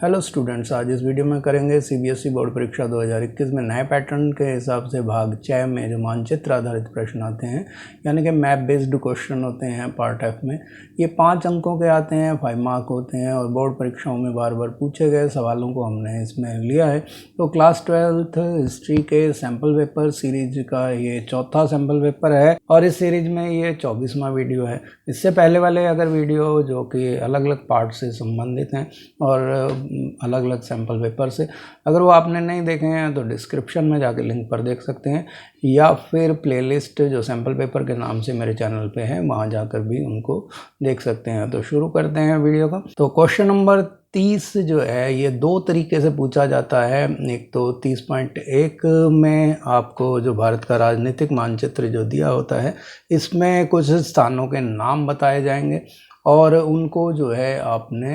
Hello students, आज इस video में करेंगे सीबीएसई बोर्ड परीक्षा 2021 में नए पैटर्न के हिसाब से भाग 6 में जो मानचित्र आधारित प्रश्न आते हैं, यानी कि मैप बेस्ड क्वेश्चन होते हैं पार्ट एफ में। ये 5 अंकों के आते हैं, 5 मार्क होते हैं और बोर्ड परीक्षाओं में बार बार पूछे गए सवालों को हमने इसमें लिया है। तो क्लास 12th हिस्ट्री के सैम्पल पेपर सीरीज का ये चौथा सैम्पल पेपर है और इस सीरीज में ये 24वां वीडियो है। इससे पहले वाले अगर वीडियो जो कि अलग अलग पार्ट से संबंधित हैं और अलग अलग सैम्पल पेपर से, अगर वो आपने नहीं देखे हैं तो डिस्क्रिप्शन में जाके लिंक पर देख सकते हैं, या फिर प्लेलिस्ट जो सैम्पल पेपर के नाम से मेरे चैनल पे है वहाँ जाकर भी उनको देख सकते हैं। तो शुरू करते हैं वीडियो का। तो क्वेश्चन नंबर 30 जो है ये 2 तरीके से पूछा जाता है। एक तो 30.1 में आपको जो भारत का राजनीतिक मानचित्र जो दिया होता है, इसमें कुछ स्थानों के नाम बताए जाएंगे और उनको जो है आपने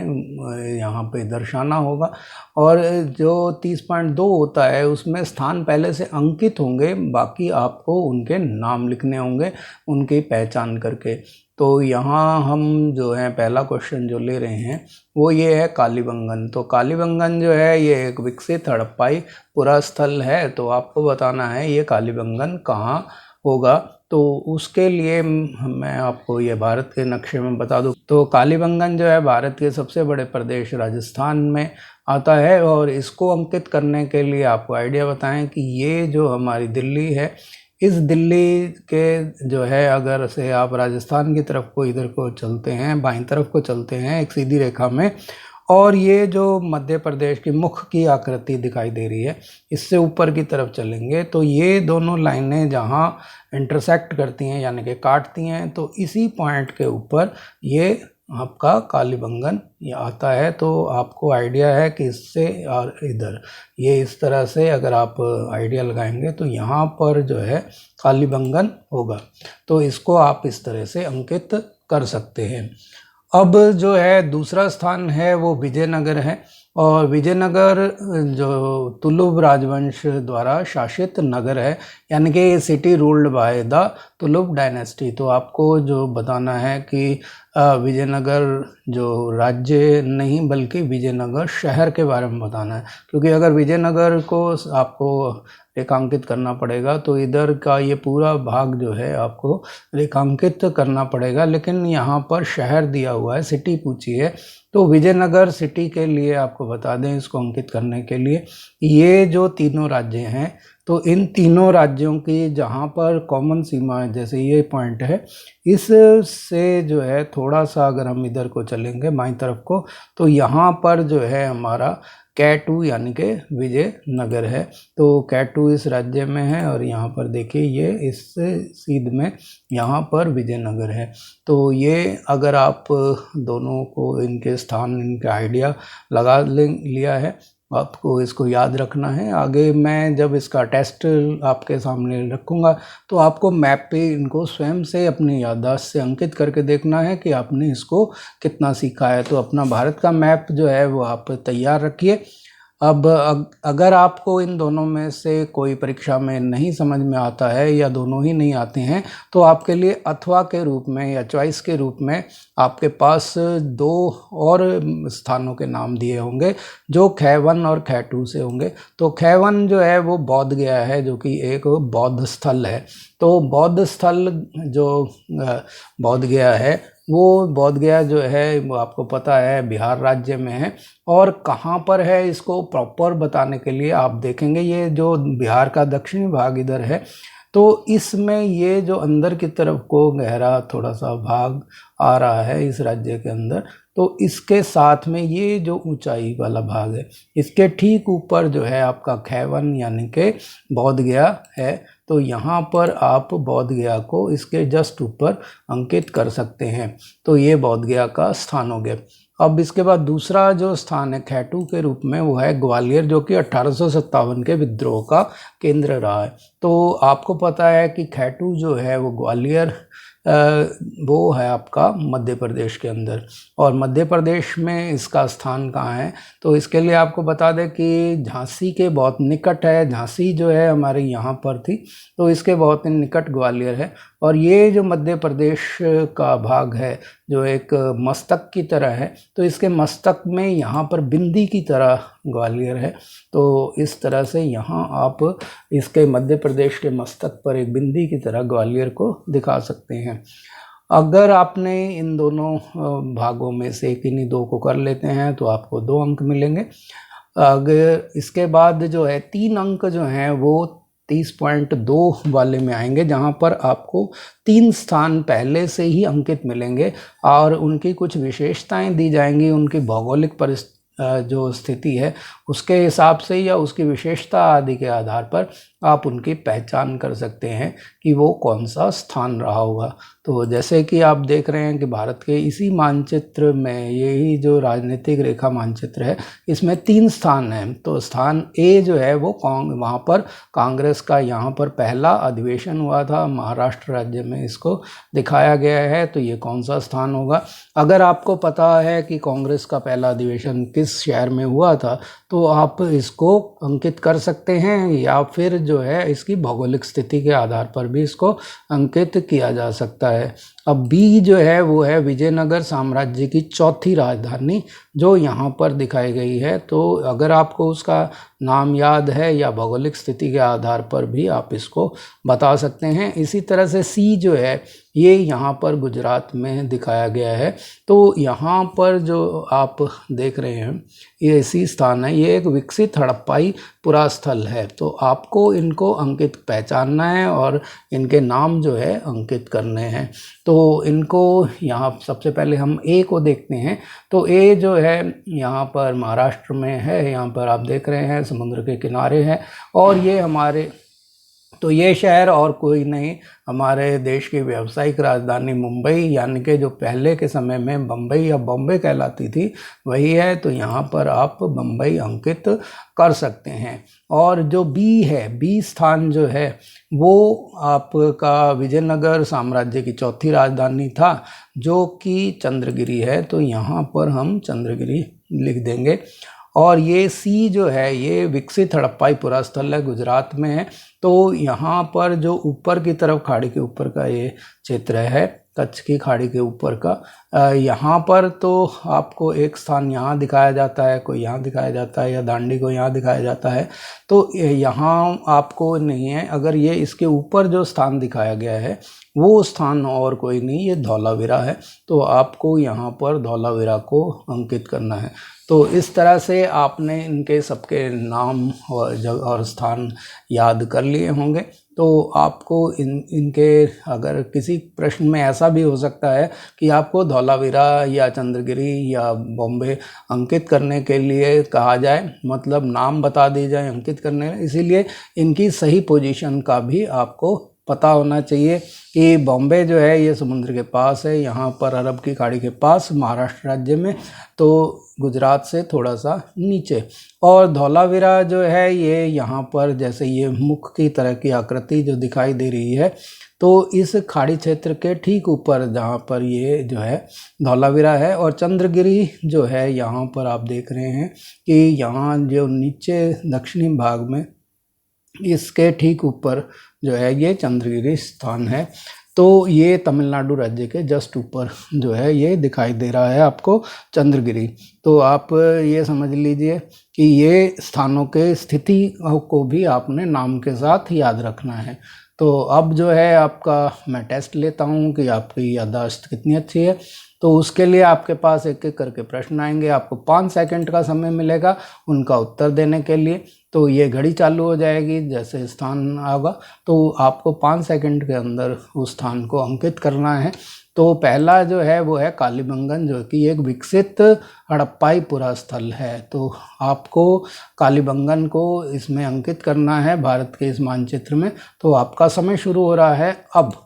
यहाँ पे दर्शाना होगा। और जो 30.2 होता है उसमें स्थान पहले से अंकित होंगे, बाकी आपको उनके नाम लिखने होंगे उनकी पहचान करके। तो यहाँ हम जो है पहला क्वेश्चन जो ले रहे हैं वो ये है कालीबंगन। तो कालीबंगन जो है ये एक विकसित हड़प्पाई पुरास्थल है। तो आपको बताना है ये कालीबंगन कहाँ होगा। तो उसके लिए मैं आपको ये भारत के नक्शे में बता दूं तो कालीबंगन जो है भारत के सबसे बड़े प्रदेश राजस्थान में आता है। और इसको अंकित करने के लिए आपको आइडिया बताएं कि ये जो हमारी दिल्ली है, इस दिल्ली के जो है अगर से आप राजस्थान की तरफ को इधर को चलते हैं, बाईं तरफ को चलते हैं एक सीधी रेखा में, और ये जो मध्य प्रदेश की मुख की आकृति दिखाई दे रही है इससे ऊपर की तरफ चलेंगे तो ये दोनों लाइनें जहाँ इंटरसेक्ट करती हैं यानी कि काटती हैं, तो इसी पॉइंट के ऊपर ये आपका कालीबंगन ये आता है। तो आपको आइडिया है कि इससे और इधर ये इस तरह से अगर आप आइडिया लगाएंगे तो यहाँ पर जो है कालीबंगन होगा। तो इसको आप इस तरह से अंकित कर सकते हैं। अब जो है दूसरा स्थान है वो विजयनगर है, और विजयनगर जो तुलुब राजवंश द्वारा शासित नगर है, यानी कि सिटी रूल्ड बाय द तुलुब डायनेस्टी। तो आपको जो बताना है कि विजयनगर जो राज्य नहीं बल्कि विजयनगर शहर के बारे में बताना है, क्योंकि अगर विजयनगर को आपको रेखांकित करना पड़ेगा तो इधर का ये पूरा भाग जो है आपको रेखांकित करना पड़ेगा, लेकिन यहाँ पर शहर दिया हुआ है, सिटी पूछी है। तो विजयनगर सिटी के लिए आपको बता दें इसको अंकित करने के लिए, ये जो तीनों राज्य हैं तो इन तीनों राज्यों की जहाँ पर कॉमन सीमा है, जैसे ये पॉइंट है, इससे जो है थोड़ा सा अगर हम इधर को चलेंगे बाईं तरफ को तो यहाँ पर जो है हमारा कैटू यानी कि विजयनगर है। तो कैटू इस राज्य में है और यहाँ पर देखिए ये इस सीध में यहाँ पर विजयनगर है। तो ये अगर आप दोनों को इनके स्थान इनके आइडिया लगा लिया है, आपको इसको याद रखना है। आगे मैं जब इसका टेस्ट आपके सामने रखूँगा तो आपको मैप पे इनको स्वयं से अपनी याददाश्त से अंकित करके देखना है कि आपने इसको कितना सीखा है। तो अपना भारत का मैप जो है वो आप तैयार रखिए। अब अगर आपको इन दोनों में से कोई परीक्षा में नहीं समझ में आता है या दोनों ही नहीं आते हैं तो आपके लिए अथवा के रूप में या चॉइस के रूप में आपके पास 2 और स्थानों के नाम दिए होंगे जो खैवन और खैटू से होंगे। तो खैवन जो है वो बोध गया है, जो कि एक बौद्ध स्थल है। तो बौद्ध स्थल जो बोध गया है वो बोध गया जो है वो आपको पता है बिहार राज्य में है। और कहाँ पर है इसको प्रॉपर बताने के लिए आप देखेंगे ये जो बिहार का दक्षिणी भाग इधर है, तो इसमें ये जो अंदर की तरफ को गहरा थोड़ा सा भाग आ रहा है इस राज्य के अंदर, तो इसके साथ में ये जो ऊंचाई वाला भाग है इसके ठीक ऊपर जो है आपका खैवन यानी कि बोध गया है। तो यहाँ पर आप बोध गया को इसके जस्ट ऊपर अंकित कर सकते हैं। तो ये बोध गया का स्थान हो गया। अब इसके बाद दूसरा जो स्थान है खैटू के रूप में वो है ग्वालियर, जो कि 1857 के विद्रोह का केंद्र रहा है। तो आपको पता है कि खैटू जो है वो ग्वालियर वो है आपका मध्य प्रदेश के अंदर, और मध्य प्रदेश में इसका स्थान कहाँ है तो इसके लिए आपको बता दें कि झांसी के बहुत निकट है। झांसी जो है हमारे यहाँ पर थी तो इसके बहुत निकट ग्वालियर है। और ये जो मध्य प्रदेश का भाग है जो एक मस्तक की तरह है, तो इसके मस्तक में यहाँ पर बिंदी की तरह ग्वालियर है। तो इस तरह से यहाँ आप इसके मध्य प्रदेश के मस्तक पर एक बिंदी की तरह ग्वालियर को दिखा सकते हैं। अगर आपने इन दोनों भागों में से किन्हीं दो को कर लेते हैं तो आपको 2 अंक मिलेंगे। अगर इसके बाद जो है 3 अंक जो हैं वो 30.2 वाले में आएंगे, जहां पर आपको 3 स्थान पहले से ही अंकित मिलेंगे और उनकी कुछ विशेषताएं दी जाएंगी। उनकी भौगोलिक जो स्थिति है उसके हिसाब से या उसकी विशेषता आदि के आधार पर आप उनकी पहचान कर सकते हैं कि वो कौन सा स्थान रहा होगा। तो जैसे कि आप देख रहे हैं कि भारत के इसी मानचित्र में, यही जो राजनीतिक रेखा मानचित्र है, इसमें 3 स्थान हैं। तो स्थान ए जो है वो वहाँ पर कांग्रेस का यहाँ पर पहला अधिवेशन हुआ था, महाराष्ट्र राज्य में इसको दिखाया गया है। तो ये कौन सा स्थान होगा? अगर आपको पता है कि कांग्रेस का पहला अधिवेशन किस शहर में हुआ था तो आप इसको अंकित कर सकते हैं, या फिर जो है इसकी भौगोलिक स्थिति के आधार पर भी इसको अंकित किया जा सकता है। अब बी जो है वो है विजयनगर साम्राज्य की चौथी राजधानी जो यहाँ पर दिखाई गई है। तो अगर आपको उसका नाम याद है या भौगोलिक स्थिति के आधार पर भी आप इसको बता सकते हैं। इसी तरह से सी जो है ये यहाँ पर गुजरात में दिखाया गया है। तो यहाँ पर जो आप देख रहे हैं ये सी स्थान है, ये एक विकसित हड़प्पाई पुरास्थल है। तो आपको इनको अंकित पहचानना है और इनके नाम जो है अंकित करने हैं। तो इनको यहाँ सबसे पहले हम ए को देखते हैं। तो ए जो है यहाँ पर महाराष्ट्र में है, यहाँ पर आप देख रहे हैं समुद्र के किनारे है और ये हमारे, तो ये शहर और कोई नहीं, हमारे देश की व्यावसायिक राजधानी मुंबई, यानी कि जो पहले के समय में बम्बई या बॉम्बे कहलाती थी वही है। तो यहाँ पर आप बम्बई अंकित कर सकते हैं। और जो बी है, बी स्थान जो है वो आपका विजयनगर साम्राज्य की चौथी राजधानी था जो कि चंद्रगिरी है। तो यहाँ पर हम चंद्रगिरी लिख देंगे। और ये सी जो है ये विकसित हड़प्पाई पुरास्थल है, गुजरात में है। तो यहाँ पर जो ऊपर की तरफ खाड़ी के ऊपर का ये क्षेत्र है, कच्छ की खाड़ी के ऊपर का, यहाँ पर तो आपको एक स्थान यहाँ दिखाया जाता है, कोई यहाँ दिखाया जाता है, या दांडी को यहाँ दिखाया जाता है। तो यहाँ आपको नहीं है। अगर ये इसके ऊपर जो स्थान दिखाया गया है वो स्थान और कोई नहीं, ये धौलावीरा है। तो आपको यहाँ पर धौलावीरा को अंकित करना है। तो इस तरह से आपने इनके सबके नाम और जगह और स्थान याद कर लिए होंगे। तो आपको इनके अगर किसी प्रश्न में ऐसा भी हो सकता है कि आपको धौलावीरा या चंद्रगिरी या बॉम्बे अंकित करने के लिए कहा जाए, मतलब नाम बता दी जाए अंकित करने, इसीलिए इनकी सही पोजीशन का भी आपको पता होना चाहिए कि बॉम्बे जो है ये समुद्र के पास है, यहाँ पर अरब की खाड़ी के पास महाराष्ट्र राज्य में, तो गुजरात से थोड़ा सा नीचे। और धौलावीरा जो है ये यहाँ पर जैसे ये मुख की तरह की आकृति जो दिखाई दे रही है, तो इस खाड़ी क्षेत्र के ठीक ऊपर जहाँ पर ये जो है धौलावीरा है। और चंद्रगिरी जो है यहाँ पर आप देख रहे हैं कि यहाँ जो नीचे दक्षिणी भाग में इसके ठीक ऊपर जो है ये चंद्रगिरी स्थान है। तो ये तमिलनाडु राज्य के जस्ट ऊपर जो है ये दिखाई दे रहा है आपको चंद्रगिरी। तो आप ये समझ लीजिए कि ये स्थानों के स्थिति को भी आपने नाम के साथ याद रखना है। तो अब जो है आपका मैं टेस्ट लेता हूँ कि आपकी याददाश्त कितनी अच्छी है। तो उसके लिए आपके पास एक एक करके प्रश्न आएंगे, आपको 5 सेकंड का समय मिलेगा उनका उत्तर देने के लिए। तो ये घड़ी चालू हो जाएगी जैसे स्थान आएगा, तो आपको 5 सेकंड के अंदर उस स्थान को अंकित करना है। तो पहला जो है वो है कालीबंगन, जो कि एक विकसित हड़प्पाई पुरास्थल है। तो आपको कालीबंगन को इसमें अंकित करना है भारत के इस मानचित्र में। तो आपका समय शुरू हो रहा है अब।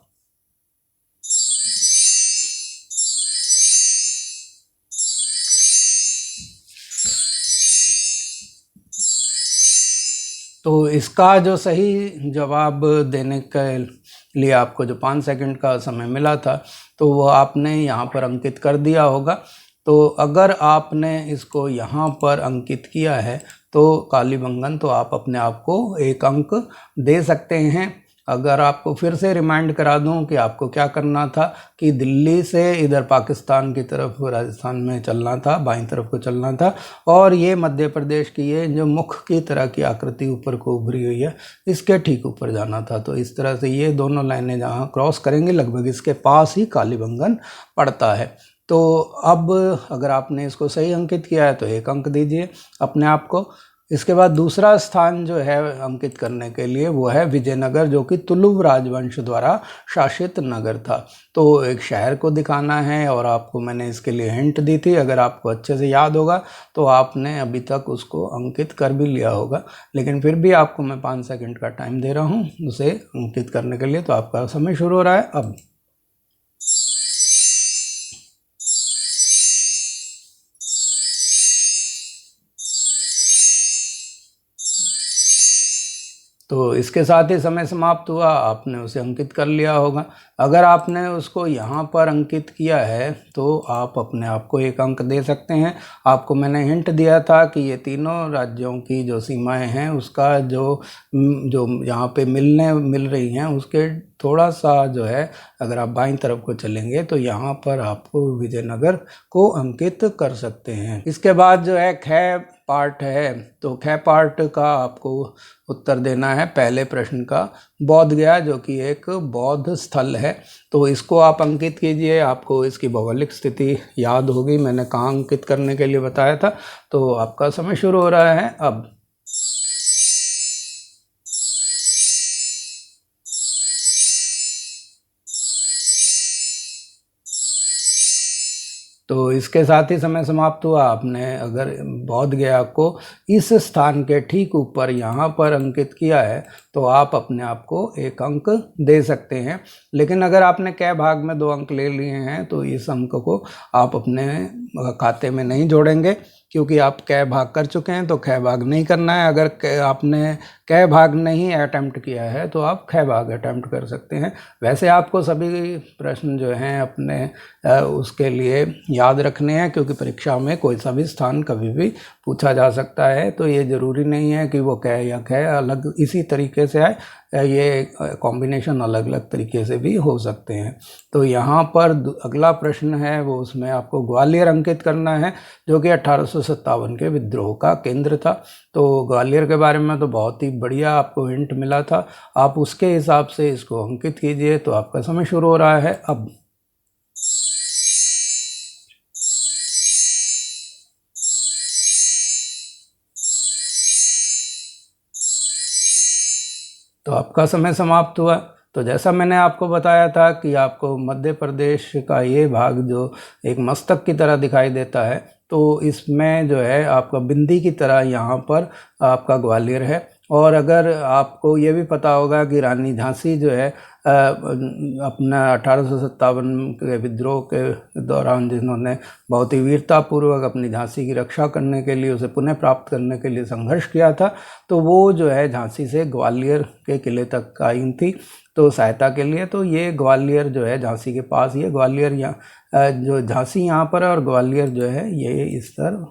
तो इसका जो सही जवाब देने के लिए आपको जो 5 सेकंड का समय मिला था तो वो आपने यहाँ पर अंकित कर दिया होगा। तो अगर आपने इसको यहाँ पर अंकित किया है तो कालीबंगन, तो आप अपने आप को 1 अंक दे सकते हैं। अगर आपको फिर से रिमाइंड करा दूं कि आपको क्या करना था कि दिल्ली से इधर पाकिस्तान की तरफ राजस्थान में चलना था, बाईं तरफ को चलना था, और ये मध्य प्रदेश की ये जो मुख की तरह की आकृति ऊपर को उभरी हुई है इसके ठीक ऊपर जाना था। तो इस तरह से ये दोनों लाइनें जहाँ क्रॉस करेंगे लगभग इसके पास ही कालीबंगन पड़ता है। तो अब अगर आपने इसको सही अंकित किया है तो 1 अंक दीजिए अपने आप को। इसके बाद दूसरा स्थान जो है अंकित करने के लिए वो है विजयनगर, जो कि तुलुव राजवंश द्वारा शासित नगर था। तो एक शहर को दिखाना है और आपको मैंने इसके लिए हिंट दी थी। अगर आपको अच्छे से याद होगा तो आपने अभी तक उसको अंकित कर भी लिया होगा, लेकिन फिर भी आपको मैं 5 सेकंड का टाइम दे रहा हूँ उसे अंकित करने के लिए। तो आपका समय शुरू हो रहा है अब। तो इसके साथ ही समय समाप्त हुआ, आपने उसे अंकित कर लिया होगा। अगर आपने उसको यहाँ पर अंकित किया है तो आप अपने आप को 1 अंक दे सकते हैं। आपको मैंने हिंट दिया था कि ये तीनों राज्यों की जो सीमाएं हैं उसका जो यहाँ पे मिल रही हैं उसके थोड़ा सा जो है, अगर आप बाईं तरफ को चलेंगे तो यहाँ पर आपको विजयनगर को अंकित कर सकते हैं। इसके बाद जो है ख पार्ट है, तो ख पार्ट का आपको उत्तर देना है पहले प्रश्न का, बौद्ध गया जो कि एक बौद्ध स्थल है। तो इसको आप अंकित कीजिए। आपको इसकी भौगोलिक स्थिति याद होगी, मैंने कहाँ अंकित करने के लिए बताया था। तो आपका समय शुरू हो रहा है अब। तो इसके साथ ही समय समाप्त हुआ। आपने अगर बौद्ध गया को इस स्थान के ठीक ऊपर यहाँ पर अंकित किया है तो आप अपने आप को 1 अंक दे सकते हैं। लेकिन अगर आपने क भाग में 2 अंक ले लिए हैं तो इस अंक को आप अपने खाते में नहीं जोड़ेंगे, क्योंकि आप क भाग कर चुके हैं तो ख भाग नहीं करना है। अगर आपने क भाग नहीं अटैम्प्ट किया है तो आप ख भाग अटैम्प्ट कर सकते हैं। वैसे आपको सभी प्रश्न जो हैं अपने उसके लिए याद रखने हैं, क्योंकि परीक्षा में कोई सा भी स्थान कभी भी पूछा जा सकता है। तो ये ज़रूरी नहीं है कि वो क या ख अलग इसी तरीके से आए, ये कॉम्बिनेशन अलग अलग तरीके से भी हो सकते हैं। तो यहाँ पर अगला प्रश्न है वो, उसमें आपको ग्वालियर अंकित करना है जो कि 1857 के विद्रोह का केंद्र था। तो ग्वालियर के बारे में तो बहुत ही बढ़िया आपको हिंट मिला था, आप उसके हिसाब से इसको अंकित कीजिए। तो आपका समय शुरू हो रहा है अब। तो आपका समय समाप्त हुआ। तो जैसा मैंने आपको बताया था कि आपको मध्य प्रदेश का ये भाग जो एक मस्तक की तरह दिखाई देता है, तो इसमें जो है आपका बिंदी की तरह यहाँ पर आपका ग्वालियर है। और अगर आपको ये भी पता होगा कि रानी झांसी जो है अपना 1857 के विद्रोह के दौरान जिन्होंने बहुत ही वीरतापूर्वक अपनी झांसी की रक्षा करने के लिए, उसे पुनः प्राप्त करने के लिए संघर्ष किया था, तो वो जो है झांसी से ग्वालियर के किले तक आई थी तो सहायता के लिए। तो ये ग्वालियर जो है झांसी के पास, ये ग्वालियर यहाँ जो झांसी यहाँ पर है और ग्वालियर जो है ये इस तरह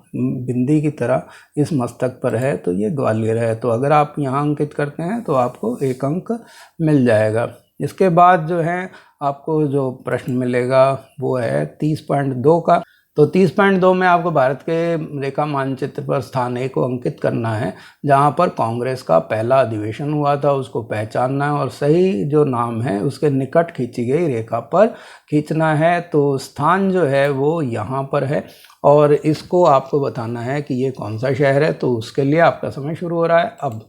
बिंदी की तरह इस मस्तक पर है, तो ये ग्वालियर है। तो अगर आप यहाँ अंकित करते हैं तो आपको 1 अंक मिल जाएगा। इसके बाद जो है आपको जो प्रश्न मिलेगा वो है 30.2 का। तो 30.2 में आपको भारत के रेखा मानचित्र पर स्थान A को अंकित करना है, जहां पर कांग्रेस का पहला अधिवेशन हुआ था उसको पहचानना है और सही जो नाम है उसके निकट खींची गई रेखा पर खींचना है। तो स्थान जो है वो यहाँ पर है और इसको आपको बताना है कि ये कौन सा शहर है। तो उसके लिए आपका समय शुरू हो रहा है अब।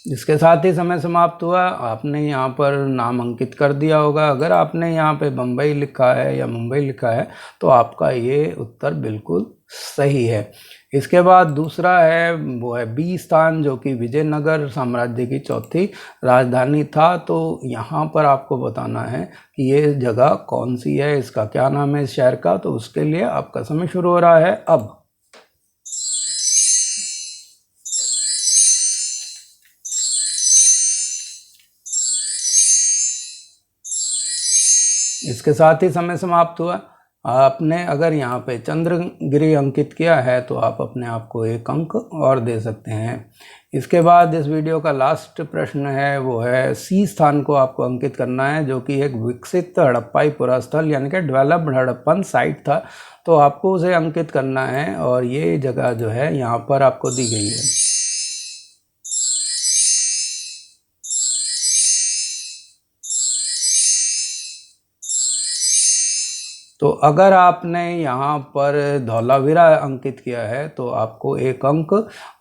इसके साथ ही समय समाप्त हुआ। आपने यहाँ पर नाम अंकित कर दिया होगा। अगर आपने यहाँ पे बम्बई लिखा है या मुंबई लिखा है तो आपका ये उत्तर बिल्कुल सही है। इसके बाद दूसरा है वो है बी स्थान, जो कि विजयनगर साम्राज्य की चौथी राजधानी था। तो यहाँ पर आपको बताना है कि ये जगह कौन सी है, इसका क्या नाम है इस शहर का। तो उसके लिए आपका समय शुरू हो रहा है अब। इसके साथ ही समय समाप्त हुआ। आपने अगर यहाँ पे चंद्रगिरी अंकित किया है तो आप अपने आप को 1 अंक और दे सकते हैं। इसके बाद इस वीडियो का लास्ट प्रश्न है, वो है सी स्थान को आपको अंकित करना है, जो कि एक विकसित हड़प्पाई पुरास्थल यानी कि डेवलप्ड हड़प्पन साइट था। तो आपको उसे अंकित करना है और ये जगह जो है यहाँ पर आपको दी गई है। तो अगर आपने यहाँ पर धौलावीरा अंकित किया है तो आपको 1 अंक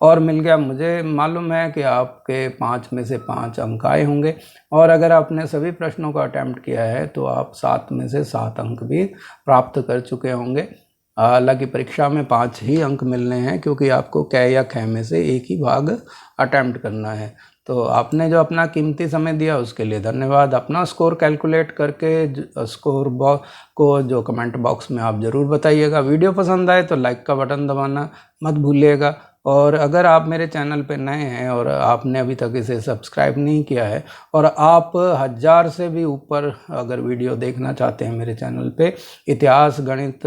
और मिल गया। मुझे मालूम है कि आपके 5 में से 5 अंक आए होंगे, और अगर आपने सभी प्रश्नों का अटैम्प्ट किया है तो आप 7 में से 7 अंक भी प्राप्त कर चुके होंगे। हालांकि परीक्षा में 5 ही अंक मिलने हैं, क्योंकि आपको कै या खे में से एक ही भाग अटैम्प्ट करना है। तो आपने जो अपना कीमती समय दिया उसके लिए धन्यवाद। अपना स्कोर कैलकुलेट करके स्कोर को जो कमेंट बॉक्स में आप ज़रूर बताइएगा। वीडियो पसंद आए तो लाइक का बटन दबाना मत भूलिएगा, और अगर आप मेरे चैनल पे नए हैं और आपने अभी तक इसे सब्सक्राइब नहीं किया है, और आप 1000 से भी ऊपर अगर वीडियो देखना चाहते हैं मेरे चैनल पे, इतिहास, गणित,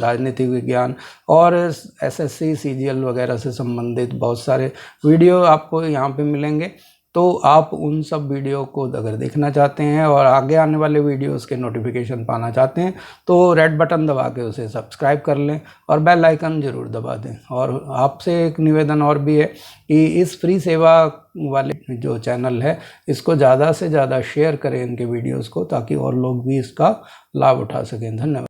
राजनीतिक विज्ञान और एसएससी सीजीएल वगैरह से संबंधित बहुत सारे वीडियो आपको यहाँ पे मिलेंगे। तो आप उन सब वीडियो को अगर देखना चाहते हैं और आगे आने वाले वीडियोस के नोटिफिकेशन पाना चाहते हैं तो रेड बटन दबा के उसे सब्सक्राइब कर लें और बेल आइकन ज़रूर दबा दें। और आपसे एक निवेदन और भी है कि इस फ्री सेवा वाले जो चैनल है इसको ज़्यादा से ज़्यादा शेयर करें इनके वीडियोज़ को, ताकि और लोग भी इसका लाभ उठा सकें। धन्यवाद।